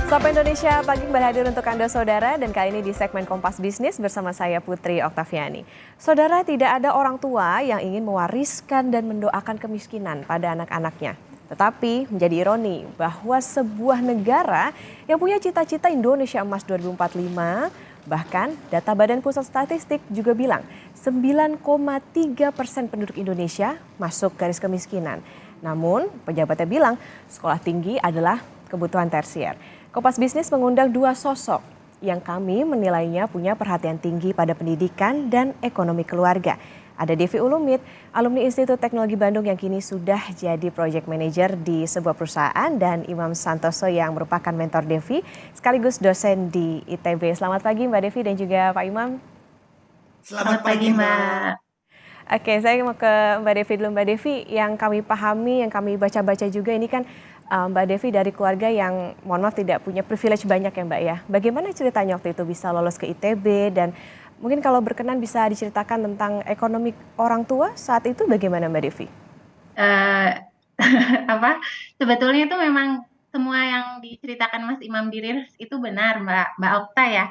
Sapa Indonesia pagi kembali hadir untuk Anda saudara dan kali ini di segmen Kompas Bisnis bersama saya Putri Oktaviani. Saudara, tidak ada orang tua yang ingin mewariskan dan mendoakan kemiskinan pada anak-anaknya. Tetapi menjadi ironi bahwa sebuah negara yang punya cita-cita Indonesia Emas 2045, bahkan data Badan Pusat Statistik juga bilang 9,3% penduduk Indonesia masuk garis kemiskinan. Namun pejabatnya bilang sekolah tinggi adalah kebutuhan tersier. Kompas Bisnis mengundang dua sosok yang kami menilainya punya perhatian tinggi pada pendidikan dan ekonomi keluarga. Ada Devi Ulumit, alumni Institut Teknologi Bandung yang kini sudah jadi project manager di sebuah perusahaan, dan Imam Santoso yang merupakan mentor Devi sekaligus dosen di ITB. Selamat pagi Mbak Devi dan juga Pak Imam. Selamat pagi, Mbak. Oke, saya mau ke Mbak Devi dulu. Mbak Devi, yang kami pahami, yang kami baca-baca juga ini kan Mbak Devi dari keluarga yang mohon maaf tidak punya privilege banyak ya Mbak ya. Bagaimana ceritanya waktu itu bisa lolos ke ITB, dan mungkin kalau berkenan bisa diceritakan tentang ekonomi orang tua saat itu bagaimana Mbak Devi? Eh, apa? Sebetulnya itu memang semua yang diceritakan Mas Imam Dirir itu benar, Mbak Okta ya.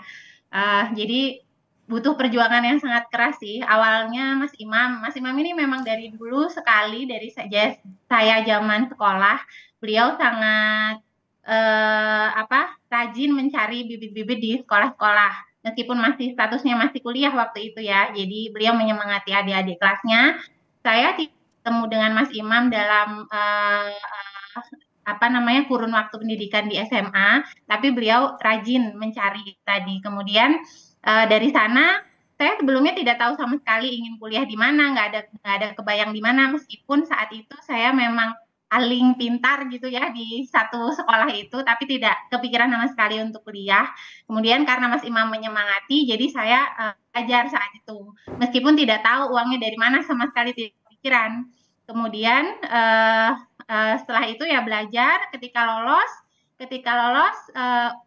Jadi butuh perjuangan yang sangat keras sih. Awalnya Mas Imam ini memang dari dulu sekali dari saya zaman sekolah, beliau sangat rajin mencari bibit-bibit di sekolah-sekolah. Meskipun masih statusnya masih kuliah waktu itu ya. Jadi beliau menyemangati adik-adik kelasnya. Saya ketemu dengan Mas Imam dalam kurun waktu pendidikan di SMA, tapi beliau rajin mencari tadi. Kemudian dari sana saya sebelumnya tidak tahu sama sekali ingin kuliah di mana, nggak ada kebayang di mana, meskipun saat itu saya memang paling pintar gitu ya di satu sekolah itu, tapi tidak kepikiran sama sekali untuk kuliah. Kemudian karena Mas Imam menyemangati, jadi saya belajar saat itu, meskipun tidak tahu uangnya dari mana, sama sekali tidak kepikiran. Kemudian setelah itu ya belajar. Ketika lolos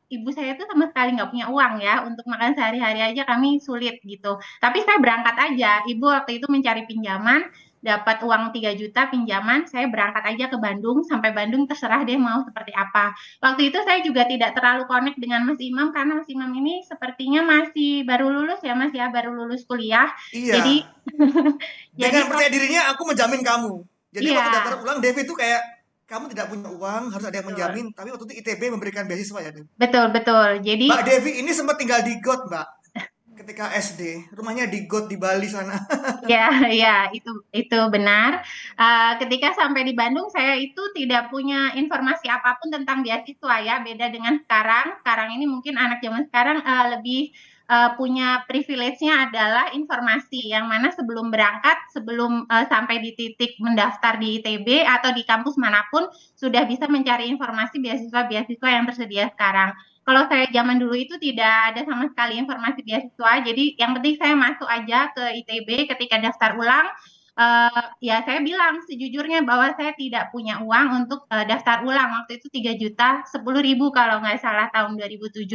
ibu saya tuh sama sekali nggak punya uang ya untuk makan sehari-hari aja, kami sulit gitu. Tapi saya berangkat aja. Ibu waktu itu mencari pinjaman, dapat uang 3 juta pinjaman, saya berangkat aja ke Bandung. Sampai Bandung terserah deh mau seperti apa. Waktu itu saya juga tidak terlalu connect dengan Mas Imam karena Mas Imam ini sepertinya masih baru lulus ya Mas ya, baru lulus kuliah. Iya, Jadi jadi dengan percaya dirinya aku menjamin kamu. Jadi iya, waktu daftar ulang, Devi itu kayak, kamu tidak punya uang, harus ada yang betul. menjamin. Tapi waktu itu ITB memberikan beasiswa ya, Devi. Betul, betul. Jadi, Mbak Devi ini sempat tinggal di GOT, Mbak. Ketika SD, rumahnya di GOT di Bali sana. ya, ya, itu benar. Ketika sampai di Bandung, saya itu tidak punya informasi apapun tentang beasiswa ya. Beda dengan sekarang. Sekarang ini mungkin anak zaman sekarang lebih punya privilege-nya adalah informasi yang mana sebelum berangkat, sebelum sampai di titik mendaftar di ITB atau di kampus manapun, sudah bisa mencari informasi beasiswa-beasiswa yang tersedia sekarang. Kalau saya zaman dulu itu tidak ada sama sekali informasi beasiswa, jadi yang penting saya masuk aja ke ITB. Ketika daftar ulang, ya saya bilang sejujurnya bahwa saya tidak punya uang untuk daftar ulang. Waktu itu 3 juta 10.000 kalau nggak salah tahun 2007.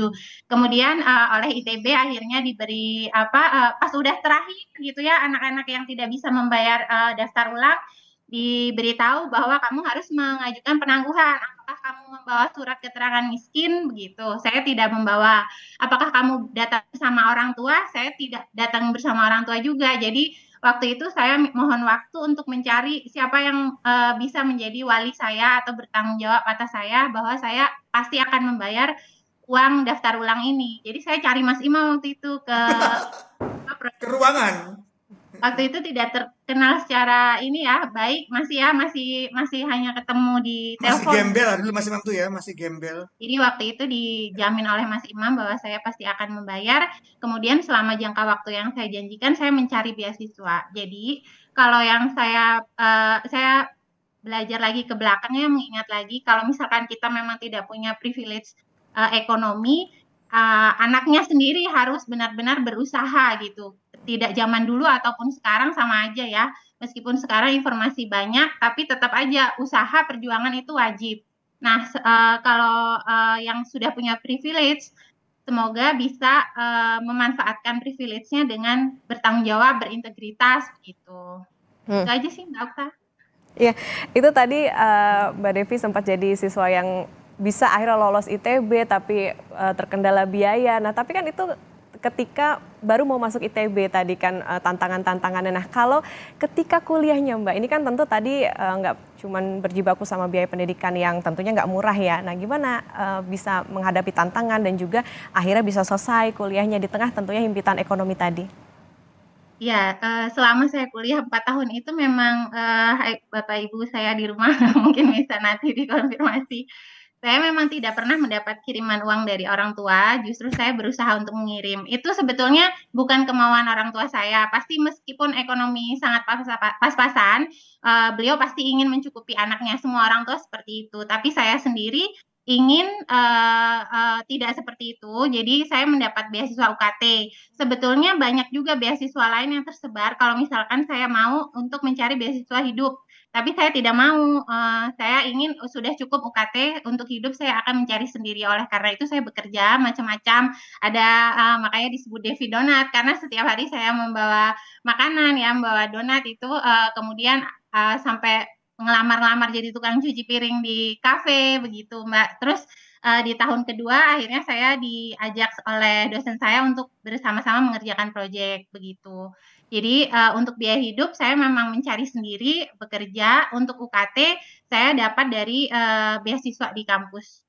Kemudian oleh ITB akhirnya diberi pas udah terakhir gitu ya, anak-anak yang tidak bisa membayar daftar ulang diberitahu bahwa kamu harus mengajukan penangguhan. Apakah kamu membawa surat keterangan miskin? Begitu. Saya tidak membawa. Apakah kamu datang bersama orang tua? Saya tidak datang bersama orang tua juga. Jadi waktu itu saya mohon waktu untuk mencari siapa yang bisa menjadi wali saya atau bertanggung jawab atas saya bahwa saya pasti akan membayar uang daftar ulang ini. Jadi saya cari Mas Imam waktu itu ke Ke ruangan. waktu itu tidak terkenal secara ini ya, baik, masih masih hanya ketemu di Masih telepon. gembel lah dulu Mas Imam tuh ya, masih gembel. Jadi waktu itu dijamin oleh Mas Imam bahwa saya pasti akan membayar. Kemudian selama jangka waktu yang saya janjikan, saya mencari beasiswa. Jadi kalau yang saya belajar lagi ke belakangnya, mengingat lagi kalau misalkan kita memang tidak punya privilege ekonomi, anaknya sendiri harus benar-benar berusaha gitu. Tidak zaman dulu ataupun sekarang sama aja ya. Meskipun sekarang informasi banyak, tapi tetap aja usaha perjuangan itu wajib. Nah, kalau yang sudah punya privilege, semoga bisa memanfaatkan privilege-nya dengan bertanggung jawab, berintegritas gitu. Itu aja sih Mbak Okta. Iya, itu tadi Mbak Devi sempat jadi siswa yang bisa akhirnya lolos ITB tapi terkendala biaya. Nah, tapi kan itu ketika baru mau masuk ITB tadi kan tantangan-tantangannya. Nah, kalau ketika kuliahnya Mbak, ini kan tentu tadi nggak cuman berjibaku sama biaya pendidikan yang tentunya nggak murah ya. Nah, gimana bisa menghadapi tantangan dan juga akhirnya bisa selesai kuliahnya di tengah tentunya himpitan ekonomi tadi? Ya, selama saya kuliah 4 tahun itu memang, Bapak Ibu saya di rumah mungkin bisa nanti dikonfirmasi. Saya memang tidak pernah mendapat kiriman uang dari orang tua, justru saya berusaha untuk mengirim. Itu sebetulnya bukan kemauan orang tua saya, pasti meskipun ekonomi sangat pas-pasan, beliau pasti ingin mencukupi anaknya, semua orang tua seperti itu. Tapi saya sendiri ingin, tidak seperti itu, jadi saya mendapat beasiswa UKT. Sebetulnya banyak juga beasiswa lain yang tersebar kalau misalkan saya mau untuk mencari beasiswa hidup. Tapi saya tidak mau, saya ingin sudah cukup UKT untuk hidup saya akan mencari sendiri. Oleh karena itu saya bekerja macam-macam, ada, makanya disebut Devi Donat karena setiap hari saya membawa makanan ya, membawa donat itu, kemudian, sampai ngelamar-ngelamar jadi tukang cuci piring di kafe begitu, Mbak. Terus, di tahun kedua akhirnya saya diajak oleh dosen saya untuk bersama-sama mengerjakan proyek begitu. Jadi, untuk biaya hidup saya memang mencari sendiri, bekerja, untuk UKT saya dapat dari, beasiswa di kampus.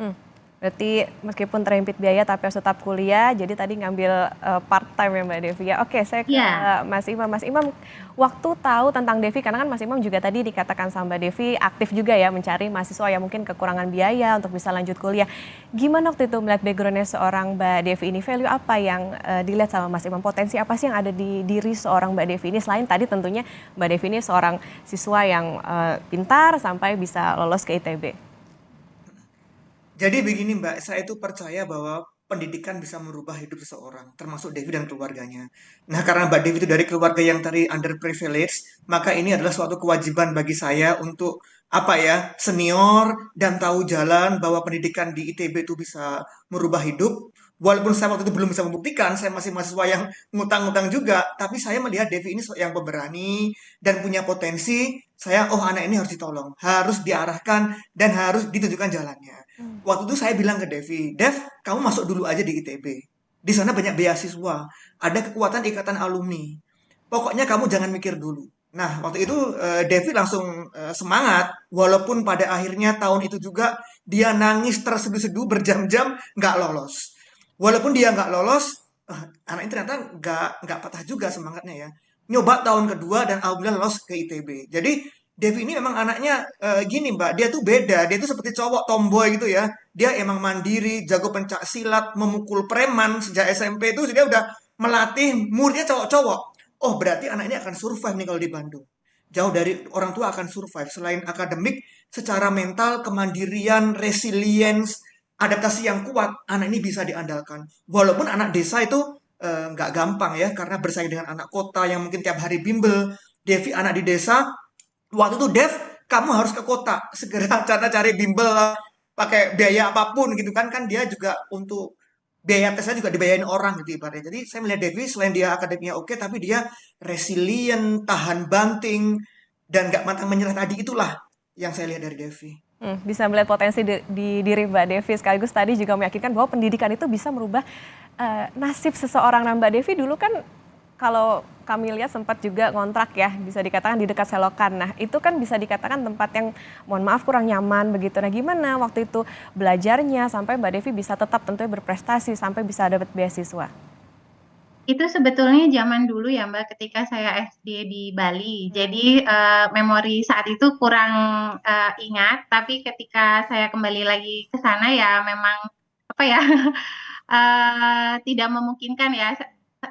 Hmm, berarti meskipun terhimpit biaya tapi harus tetap kuliah, jadi tadi ngambil part-time ya Mbak Devi ya. Oke, saya ke Iya, Mas Imam. Mas Imam, waktu tahu tentang Devi, karena kan Mas Imam juga tadi dikatakan sama Mbak Devi aktif juga ya mencari mahasiswa yang mungkin kekurangan biaya untuk bisa lanjut kuliah. Gimana waktu itu melihat backgroundnya seorang Mbak Devi ini, value apa yang dilihat sama Mas Imam, potensi apa sih yang ada di diri seorang Mbak Devi ini, selain tadi tentunya Mbak Devi ini seorang siswa yang pintar sampai bisa lolos ke ITB. Jadi begini Mbak, saya itu percaya bahwa pendidikan bisa merubah hidup seseorang, termasuk Devi dan keluarganya. Nah, karena Mbak Devi itu dari keluarga yang tadi underprivileged, maka ini adalah suatu kewajiban bagi saya untuk apa ya, senior dan tahu jalan bahwa pendidikan di ITB itu bisa merubah hidup. Walaupun saya waktu itu belum bisa membuktikan, saya masih mahasiswa yang ngutang-ngutang juga, tapi saya melihat Devi ini yang pemberani dan punya potensi. Saya, oh anak ini harus ditolong, harus diarahkan, dan harus ditunjukkan jalannya. Waktu itu saya bilang ke Devi, Dev, kamu masuk dulu aja di ITB. Di sana banyak beasiswa, ada kekuatan ikatan alumni. Pokoknya kamu jangan mikir dulu. Nah, waktu itu Devi langsung semangat, walaupun pada akhirnya tahun itu juga dia nangis terseduh-seduh berjam-jam nggak lolos. Walaupun dia nggak lolos, anak ini ternyata nggak patah juga semangatnya ya. Nyoba tahun kedua dan alhamdulillah lolos ke ITB. Jadi Devi ini memang anaknya gini Mbak, dia tuh beda, dia tuh seperti cowok tomboy gitu ya. Dia emang mandiri, jago pencak silat, memukul preman sejak SMP itu dia udah melatih muridnya cowok-cowok. Oh berarti anak ini akan survive nih kalau di Bandung. Jauh dari orang tua akan survive. Selain akademik, secara mental, kemandirian, resilience, adaptasi yang kuat, anak ini bisa diandalkan. Walaupun anak desa itu nggak gampang ya, karena bersaing dengan anak kota yang mungkin tiap hari bimbel. Devi anak di desa, waktu itu Dev, kamu harus ke kota, segera cari bimbel pakai biaya apapun gitu kan dia juga untuk biaya tesnya juga dibayarin orang gitu ibaratnya. Jadi saya melihat Devi selain dia akademiknya oke, tapi dia resilient, tahan banting, dan nggak pantang menyerah tadi itulah yang saya lihat dari Devi. Bisa melihat potensi di diri Mbak Devi, sekaligus tadi juga meyakinkan bahwa pendidikan itu bisa merubah nasib seseorang. Nah, Mbak Devi dulu kan kalau kami lihat sempat juga ngontrak ya, bisa dikatakan di dekat selokan. Nah, itu kan bisa dikatakan tempat yang mohon maaf kurang nyaman begitu. Nah, gimana waktu itu belajarnya sampai Mbak Devi bisa tetap tentunya berprestasi sampai bisa dapat beasiswa? itu sebetulnya zaman dulu ya Mbak, ketika saya SD di Bali. Jadi, memori saat itu kurang, ingat, tapi ketika saya kembali lagi ke sana ya memang, apa ya, tidak memungkinkan ya.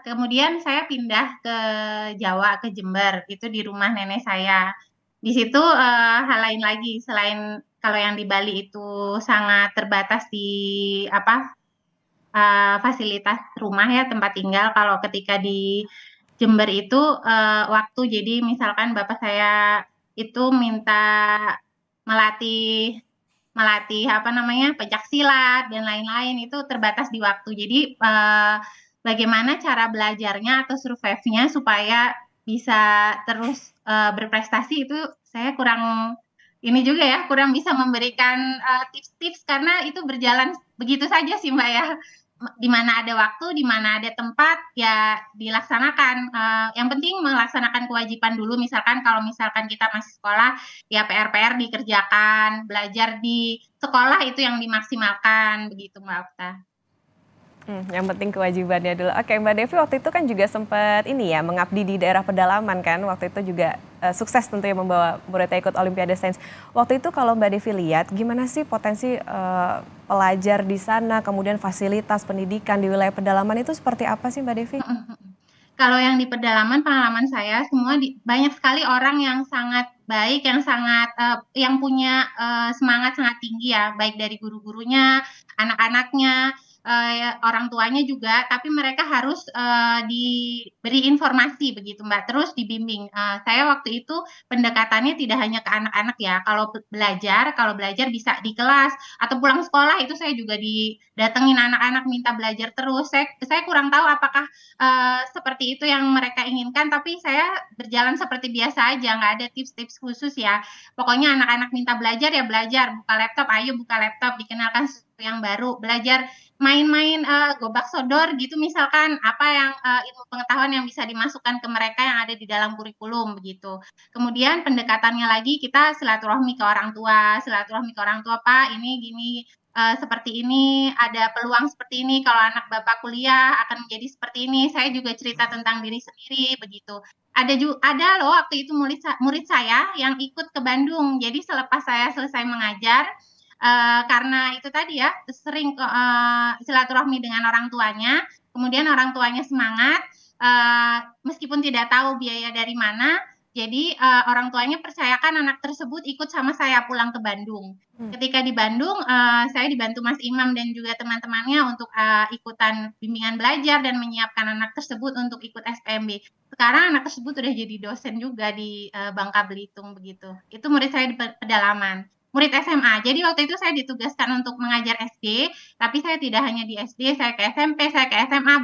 Kemudian saya pindah ke Jawa, ke Jember, itu di rumah nenek saya. Di situ, hal lain lagi selain kalau yang di Bali itu sangat terbatas di apa, fasilitas rumah ya, tempat tinggal. Kalau ketika di Jember itu, waktu jadi misalkan bapak saya itu minta melatih melatih apa namanya, pencaksilat dan lain-lain, itu terbatas di waktu. Jadi, bagaimana cara belajarnya atau survive-nya supaya bisa terus, berprestasi itu saya kurang ini juga ya kurang bisa memberikan tips-tips karena itu berjalan begitu saja sih Mbak ya. Di mana ada waktu, di mana ada tempat ya dilaksanakan. Yang penting melaksanakan kewajiban dulu. Misalkan kalau misalkan kita masih sekolah ya PR-PR dikerjakan, belajar di sekolah itu yang dimaksimalkan begitu Mbak Okta. Yang penting kewajibannya dulu. Oke, Mbak Devi waktu itu kan juga sempat ini ya mengabdi di daerah pedalaman kan. Waktu itu juga sukses tentunya membawa muridnya ikut Olimpiade Sains. Waktu itu kalau Mbak Devi lihat gimana sih potensi pelajar di sana, kemudian fasilitas pendidikan di wilayah pedalaman itu seperti apa sih Mbak Devi? Kalau yang di pedalaman pengalaman saya semua banyak sekali orang yang sangat baik, yang sangat yang punya semangat sangat tinggi ya, baik dari guru-gurunya, anak-anaknya, orang tuanya juga, tapi mereka harus diberi informasi begitu Mbak, terus dibimbing. Saya waktu itu pendekatannya tidak hanya ke anak-anak ya, kalau belajar bisa di kelas atau pulang sekolah itu saya juga didatengin anak-anak minta belajar terus. Saya kurang tahu apakah seperti itu yang mereka inginkan, tapi saya berjalan seperti biasa aja, nggak ada tips-tips khusus ya. Pokoknya anak-anak minta belajar ya belajar, buka laptop, ayo buka laptop, dikenalkan sesuatu yang baru, belajar main-main gobak sodor gitu misalkan, apa yang ilmu pengetahuan yang bisa dimasukkan ke mereka yang ada di dalam kurikulum begitu. Kemudian pendekatannya lagi kita silaturahmi ke orang tua, Pak ini gini, seperti ini, ada peluang seperti ini, kalau anak Bapak kuliah akan menjadi seperti ini. Saya juga cerita tentang diri sendiri begitu. Ada loh waktu itu murid saya yang ikut ke Bandung. Jadi selepas saya selesai mengajar, karena itu tadi ya sering silaturahmi dengan orang tuanya, kemudian orang tuanya semangat, meskipun tidak tahu biaya dari mana, jadi orang tuanya percayakan anak tersebut ikut sama saya pulang ke Bandung. Ketika di Bandung, saya dibantu Mas Imam dan juga teman-temannya untuk ikutan bimbingan belajar dan menyiapkan anak tersebut untuk ikut SPMB. Sekarang anak tersebut sudah jadi dosen juga di Bangka Belitung begitu. Itu murid saya di pedalaman. Murid SMA. Jadi waktu itu saya ditugaskan untuk mengajar SD, tapi saya tidak hanya di SD, saya ke SMP, saya ke SMA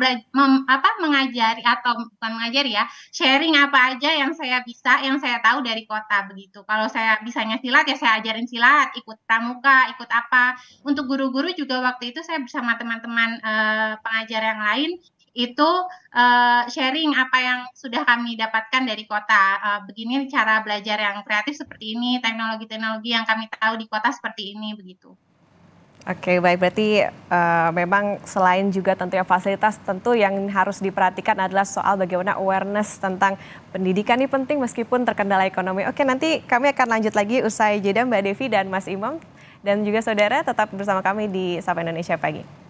mengajari atau bukan mengajari ya, sharing apa aja yang saya bisa, yang saya tahu dari kota begitu. Kalau saya bisanya silat ya saya ajarin silat, ikut pramuka, ikut apa. Untuk guru-guru juga waktu itu saya bersama teman-teman pengajar yang lain itu sharing apa yang sudah kami dapatkan dari kota. Begini cara belajar yang kreatif seperti ini, teknologi-teknologi yang kami tahu di kota seperti ini begitu. Oke, baik. Berarti memang selain juga tentunya fasilitas, tentu yang harus diperhatikan adalah soal bagaimana awareness tentang pendidikan ini penting meskipun terkendala ekonomi. Oke, nanti kami akan lanjut lagi usai jeda Mbak Devi dan Mas Imam. Dan juga saudara tetap bersama kami di Sapa Indonesia Pagi.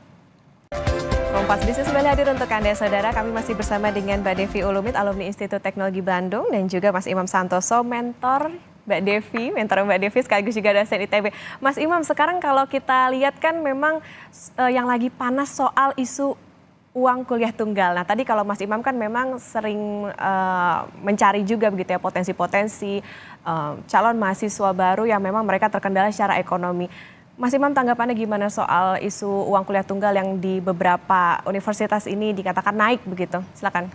Kompas Bisnis kembali hadir untuk Anda saudara. Kami masih bersama dengan Mbak Devi Ulumit, alumni Institut Teknologi Bandung, dan juga Mas Imam Santoso, mentor Mbak Devi sekaligus juga dosen ITB. Mas Imam, sekarang kalau kita lihat kan memang yang lagi panas soal isu uang kuliah tunggal. Nah tadi kalau Mas Imam kan memang sering mencari juga begitu ya potensi-potensi calon mahasiswa baru yang memang mereka terkendala secara ekonomi. Mas Imam tanggapannya gimana soal isu uang kuliah tunggal yang di beberapa universitas ini dikatakan naik begitu? Silakan.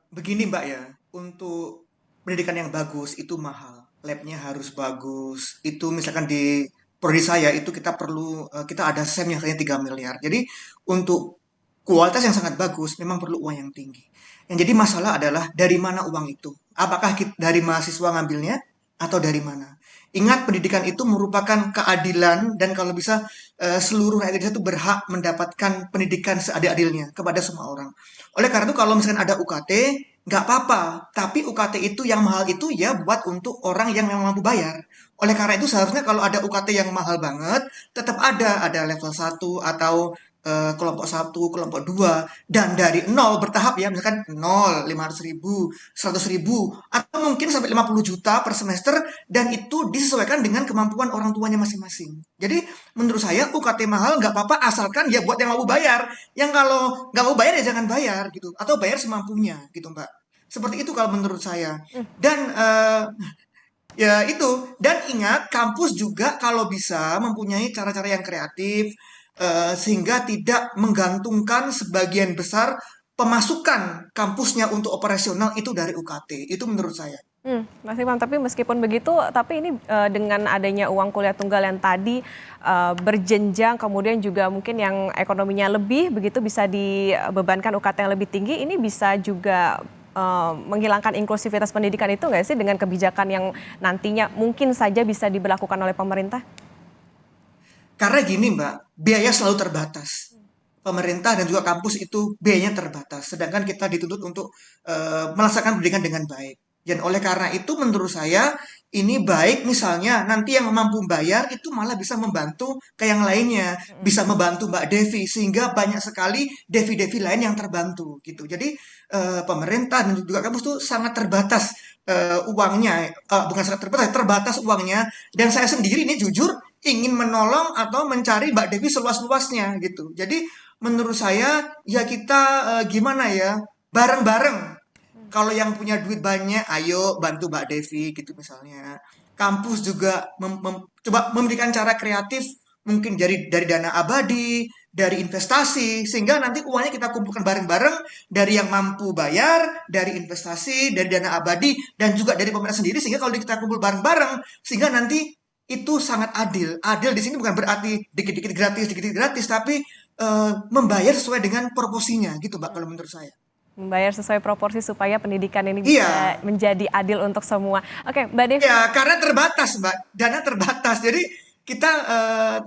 Begini Mbak ya, untuk pendidikan yang bagus itu mahal, labnya harus bagus. Itu misalkan di prodi saya itu kita ada SEM yang hanya 3 miliar. Jadi untuk kualitas yang sangat bagus memang perlu uang yang tinggi. Yang jadi masalah adalah dari mana uang itu? Apakah dari mahasiswa ngambilnya atau dari mana? Ingat pendidikan itu merupakan keadilan dan kalau bisa seluruh rakyat Indonesia itu berhak mendapatkan pendidikan seadil-adilnya kepada semua orang. Oleh karena itu kalau misalkan ada UKT, nggak apa-apa. Tapi UKT itu yang mahal itu ya buat untuk orang yang memang mampu bayar. Oleh karena itu seharusnya kalau ada UKT yang mahal banget, tetap ada level 1 atau kelompok 1, kelompok 2, dan dari 0 bertahap ya, misalkan 0, 500.000, 100.000, atau mungkin sampai 50 juta per semester, dan itu disesuaikan dengan kemampuan orang tuanya masing-masing. Jadi menurut saya UKT mahal nggak apa-apa asalkan ya buat yang mau bayar. Yang kalau nggak mau bayar ya jangan bayar gitu, atau bayar semampunya gitu Mbak. Seperti itu kalau menurut saya. Dan ya itu, dan ingat kampus juga kalau bisa mempunyai cara-cara yang kreatif sehingga tidak menggantungkan sebagian besar pemasukan kampusnya untuk operasional itu dari UKT. Itu menurut saya. Mas Imam, tapi meskipun begitu, tapi ini dengan adanya uang kuliah tunggal yang tadi berjenjang, kemudian juga mungkin yang ekonominya lebih begitu bisa dibebankan UKT yang lebih tinggi, ini bisa juga menghilangkan inklusivitas pendidikan itu nggak sih dengan kebijakan yang nantinya mungkin saja bisa diberlakukan oleh pemerintah? Karena gini Mbak, biaya selalu terbatas. Pemerintah dan juga kampus itu biayanya terbatas, sedangkan kita dituntut untuk melaksanakan pendidikan dengan baik. Dan oleh karena itu menurut saya ini baik misalnya nanti yang mampu bayar itu malah bisa membantu ke yang lainnya, bisa membantu Mbak Devi sehingga banyak sekali Devi-Devi lain yang terbantu gitu. Jadi pemerintah dan juga kampus itu sangat terbatas uangnya, bukan sangat terbatas, terbatas uangnya. Dan saya sendiri ini jujur ingin menolong atau mencari Mbak Devi seluas-luasnya gitu. Jadi menurut saya ya kita gimana ya bareng-bareng. Kalau yang punya duit banyak, ayo bantu Mbak Devi gitu misalnya. Kampus juga coba memberikan cara kreatif mungkin dari dana abadi, dari investasi, sehingga nanti uangnya kita kumpulkan bareng-bareng dari yang mampu bayar, dari investasi, dari dana abadi, dan juga dari pemerintah sendiri, sehingga kalau kita kumpul bareng-bareng, sehingga nanti itu sangat adil. Adil di sini bukan berarti dikit-dikit gratis, tapi membayar sesuai dengan proporsinya gitu Mbak kalau menurut saya. Membayar sesuai proporsi supaya pendidikan ini bisa Iya, menjadi adil untuk semua. Oke, Mbak Devi. ya karena terbatas Mbak, dana terbatas. Jadi kita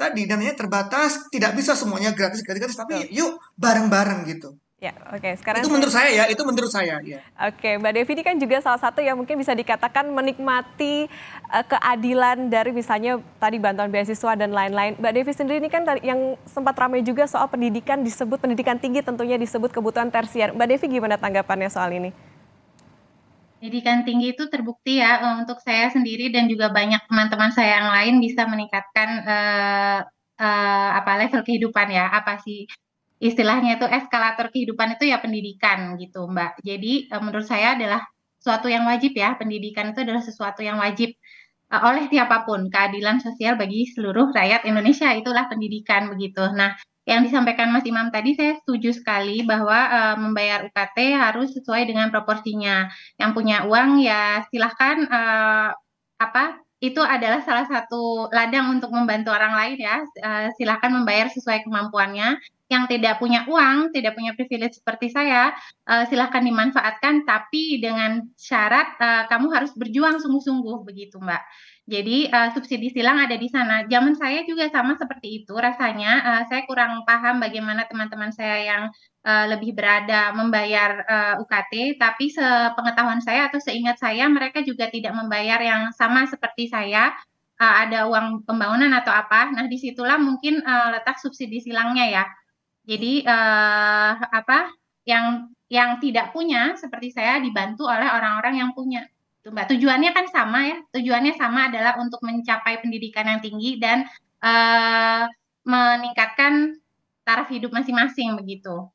tadi dananya terbatas, tidak bisa semuanya gratis, tapi Betul. yuk bareng-bareng gitu. Ya, oke. Sekarang Itu saya. menurut saya ya, itu menurut saya ya. Oke, Mbak Devi ini kan juga salah satu yang mungkin bisa dikatakan menikmati keadilan dari misalnya tadi bantuan beasiswa dan lain-lain. Mbak Devi sendiri ini kan yang sempat ramai juga soal pendidikan, disebut pendidikan tinggi, tentunya disebut kebutuhan tersier. Mbak Devi gimana tanggapannya soal ini? Pendidikan tinggi itu terbukti ya untuk saya sendiri dan juga banyak teman-teman saya yang lain bisa meningkatkan apa level kehidupan ya, apa sih istilahnya itu eskalator kehidupan itu ya pendidikan gitu, Mbak. Jadi menurut saya adalah suatu yang wajib ya, pendidikan itu adalah sesuatu yang wajib oleh siapapun, keadilan sosial bagi seluruh rakyat Indonesia itulah pendidikan begitu. Nah, yang disampaikan Mas Imam tadi saya setuju sekali bahwa membayar UKT harus sesuai dengan proporsinya. Yang punya uang ya silahkan apa itu adalah salah satu ladang untuk membantu orang lain ya. Silahkan membayar sesuai kemampuannya. Yang tidak punya uang, tidak punya privilege seperti saya, silahkan dimanfaatkan, tapi dengan syarat kamu harus berjuang sungguh-sungguh begitu, Mbak. Jadi subsidi silang ada di sana. Zaman saya juga sama seperti itu rasanya. Saya kurang paham bagaimana teman-teman saya yang lebih berada membayar UKT, tapi sepengetahuan saya atau seingat saya mereka juga tidak membayar yang sama seperti saya. Ada uang pembangunan atau apa. Nah, disitulah mungkin letak subsidi silangnya ya. Jadi apa yang tidak punya seperti saya dibantu oleh orang-orang yang punya. Tuh, Mbak, tujuannya kan sama ya. Tujuannya sama adalah untuk mencapai pendidikan yang tinggi dan meningkatkan taraf hidup masing-masing begitu.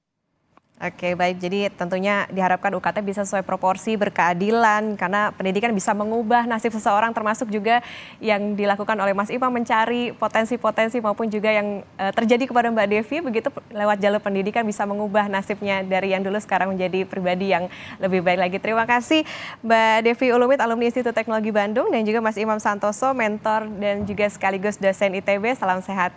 Oke, baik. Jadi tentunya diharapkan UKT bisa sesuai proporsi, berkeadilan, karena pendidikan bisa mengubah nasib seseorang, termasuk juga yang dilakukan oleh Mas Imam mencari potensi-potensi maupun juga yang terjadi kepada Mbak Devi, begitu lewat jalur pendidikan bisa mengubah nasibnya dari yang dulu sekarang menjadi pribadi yang lebih baik lagi. Terima kasih Mbak Devi Ulumit, alumni Institut Teknologi Bandung, dan juga Mas Imam Santoso, mentor dan juga sekaligus dosen ITB. Salam sehat.